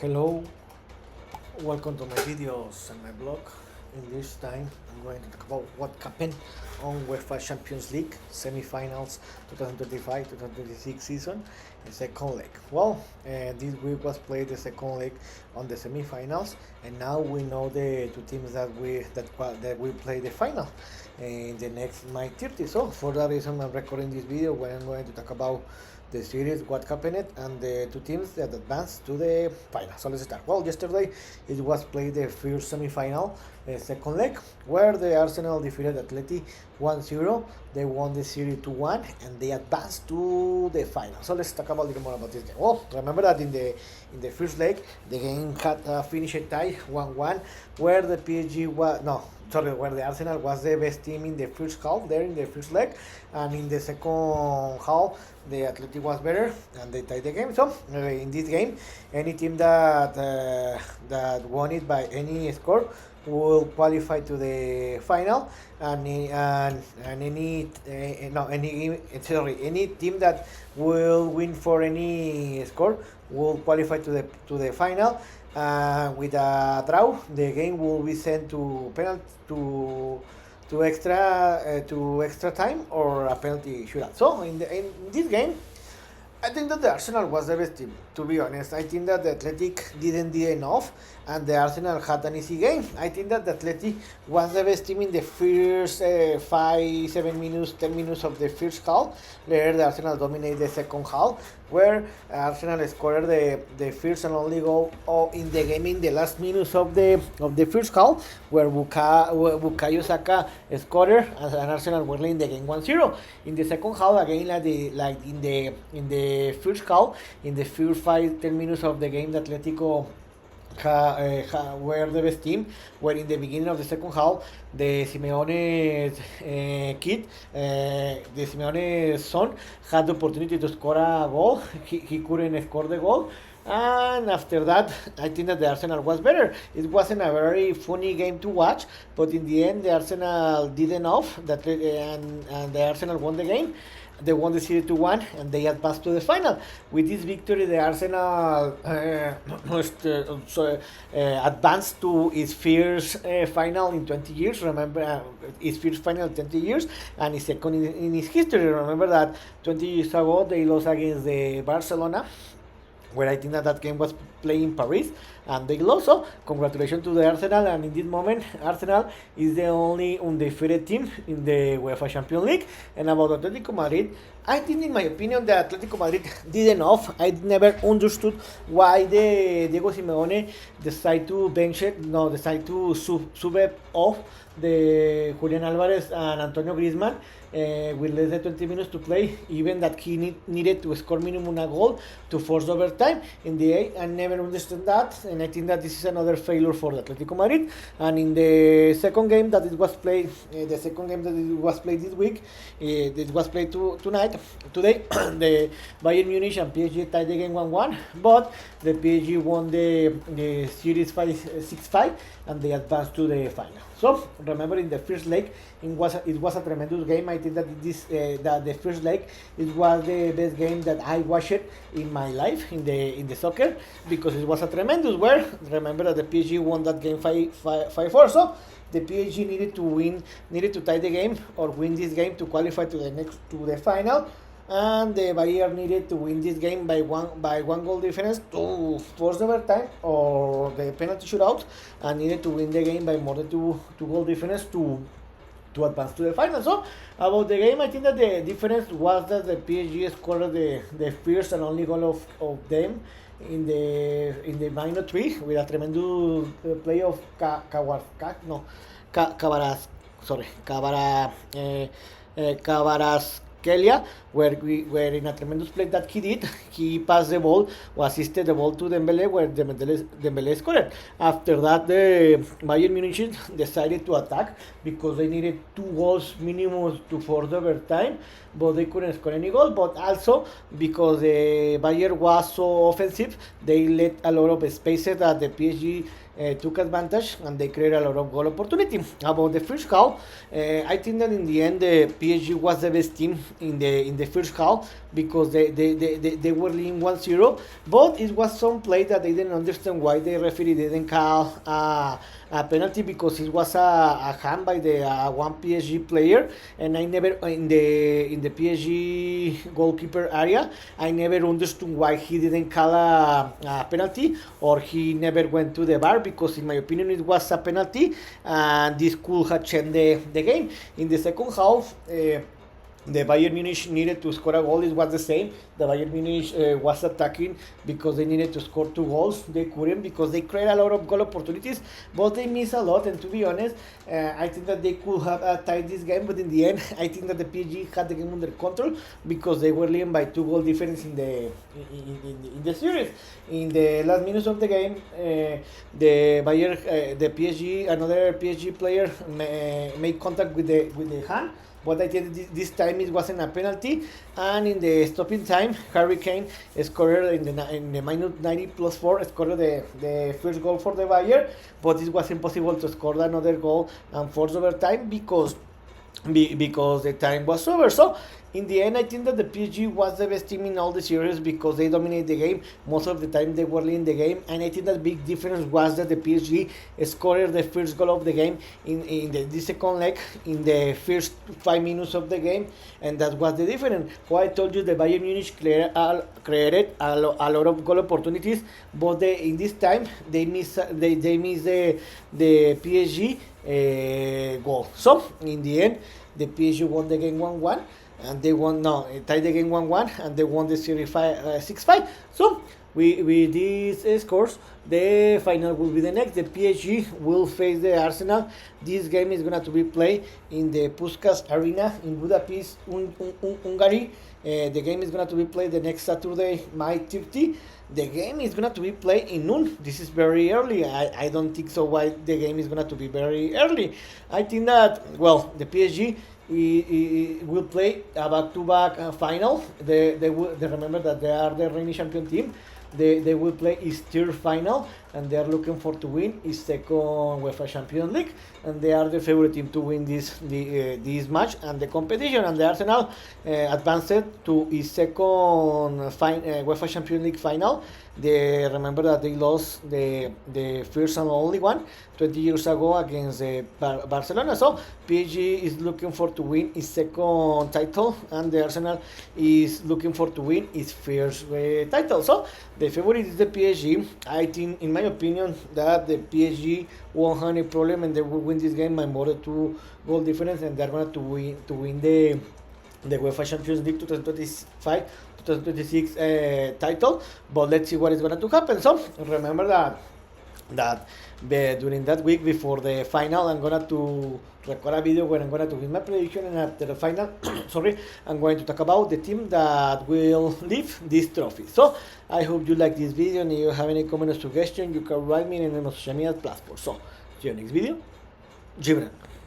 Hello, welcome to my videos and my blog. In this time, I'm going to talk about what happened on UEFA Champions League semifinals 2025-2026 season, the second leg. This week was played the second leg on the semifinals, and now we know the two teams that will play the final in the next May 30. So for that reason, I'm recording this video where I'm going to talk about the series, what happened, and the two teams that advanced to the final. So let's start. Well, yesterday it was played the first semi-final, second leg, where the Arsenal defeated Atleti 1-0. They won the series 2-1, and they advanced to the final. So let's talk about a little more about this game. Well, remember that in the first leg, the game had a finished tie 1-1, where the PSG was where the Arsenal was the best team in the first half there in the first leg, and in the second half the Atleti was better and they tied the game. So in this game, any team that won it by any score will qualify to the final, and any team that will win for any score will qualify to the final. With a draw, the game will be sent to penalty to extra time or a penalty shootout. So in this game, I think that the Arsenal was the best team. To be honest, I think that the Athletic didn't do enough, and the Arsenal had an easy game. I think that the Athletic was the best team in the first 5, 7 minutes, 10 minutes of the first half. Later, the Arsenal dominated the second half, where Arsenal scored the first and only goal in the game in the last minutes of the first half, where Bukayo Saka scored, and Arsenal were leading the game 1-0. In the second half, again, like in the first half, in the first 5-10 minutes of the game, the Atletico were the best team, where in the beginning of the second half, the Simeone's the Simeone's son, had the opportunity to score a goal. He couldn't score the goal. And after that, I think that the Arsenal was better. It wasn't a very funny game to watch, but in the end, the Arsenal did enough and the Arsenal won the game. They won the series 2-1, and they advanced to the final. With this victory, the Arsenal advanced to its first final in 20 years. Remember, its first final in 20 years, and its second in its history. Remember that 20 years ago, they lost against the Barcelona, where I think that game was played in Paris, and they lost. So congratulations to the Arsenal, and in this moment, Arsenal is the only undefeated team in the UEFA Champions League. And about Atletico Madrid, I think, in my opinion, that Atletico Madrid did enough. I never understood why the Diego Simeone decided to sub off the Julian Alvarez and Antonio Griezmann with less than 20 minutes to play, even that he needed to score minimum a goal to force overtime in the 8. I never understood that, and I think that this is another failure for the Atletico Madrid. And in the second game that it was played, this week, it was played today, the Bayern Munich and PSG tied the game 1-1, but the PSG won the series 6-5, and they advanced to the final. So remember, in the first leg, it was a tremendous game. I think that that the first leg, it was the best game that I watched in my life in the soccer, because it was a tremendous where. Remember that the PSG won that game 5-4. So the PSG needed to tie the game or win this game to qualify to the final. And the Bayern needed to win this game by one goal difference to force overtime or the penalty shootout, and needed to win the game by more than two goal difference to advance to the final. So about the game, I think that the difference was that the PSG scored the first and only goal of them in the minus 3 with a tremendous play of Kvaratskhelia, where in a tremendous play that he did, he passed the ball or assisted the ball to Dembele, where Dembele scored. After that, the Bayern Munich decided to attack because they needed 2 goals minimum to force overtime, but they couldn't score any goal. But also because the Bayern was so offensive they let a lot of spaces that the PSG took advantage, and they created a lot of goal opportunity. About the first half, I think that in the end the PSG was the best team in the first half, because they were leading 1-0, but it was some play that they didn't understand why the referee didn't call a penalty, because it was a hand by the one PSG player, and I never in the PSG goalkeeper area, I never understood why he didn't call a penalty, or he never went to the bar, because in my opinion it was a penalty, and this could have changed the game. In the second half, the Bayern Munich needed to score a goal. It was the same. The Bayern Munich was attacking because they needed to score 2 goals. They couldn't, because they created a lot of goal opportunities, but they missed a lot. And to be honest, I think that they could have tied this game, but in the end, I think that the PSG had the game under control, because they were leading by 2 goal difference in the series. In the last minutes of the game, the PSG, another PSG player made contact with the hand, but I think this time it wasn't a penalty. And in the stopping time, Harry Kane scored in the minus 90 plus 4, scored the first goal for the Bayern, but it was impossible to score another goal and force overtime, because the time was over. So in the end, I think that the PSG was the best team in all the series, because they dominated the game. Most of the time they were leading the game, and I think that big difference was that the PSG scored the first goal of the game in the second leg, in the first 5 minutes of the game, and that was the difference. Why I told you the Bayern Munich created a lot of goal opportunities, but in this time they missed the PSG goal. So in the end, the PSG won the game 1-1, and they tied the game 1-1, and they won the series 6-5. So with these scores, the final will be the next. The PSG will face the Arsenal. This game is going to be played in the Puskás Arena in Budapest, Hungary. The game is going to be played the next Saturday, May 30. The game is going to be played in noon. This is very early. I don't think so why the game is going to be very early. I think that, well, the PSG will play a back-to-back final. They remember that they are the reigning champion team. They will play his third final, and they are looking for to win his second UEFA Champions League, and they are the favorite team to win this match and the competition. And the Arsenal advanced to his second UEFA Champions League final. They remember that they lost the first and only one 20 years ago against Barcelona. So PSG is looking for to win his second title, and the Arsenal is looking for to win his first title. So the favorite is the PSG. I think, in my opinion, that the PSG won't have any problem, and they will win this game by more than 2 goal difference, and they're going to win the UEFA Champions League 2025-2026 title. But let's see what is going to happen. So remember that during that week before the final, I'm going to record a video where I'm going to give my prediction, and after the final, sorry, I'm going to talk about the team that will lift this trophy. So I hope you like this video, and if you have any comment or suggestion, you can write me in my social media platform. So see you next video. Gibran.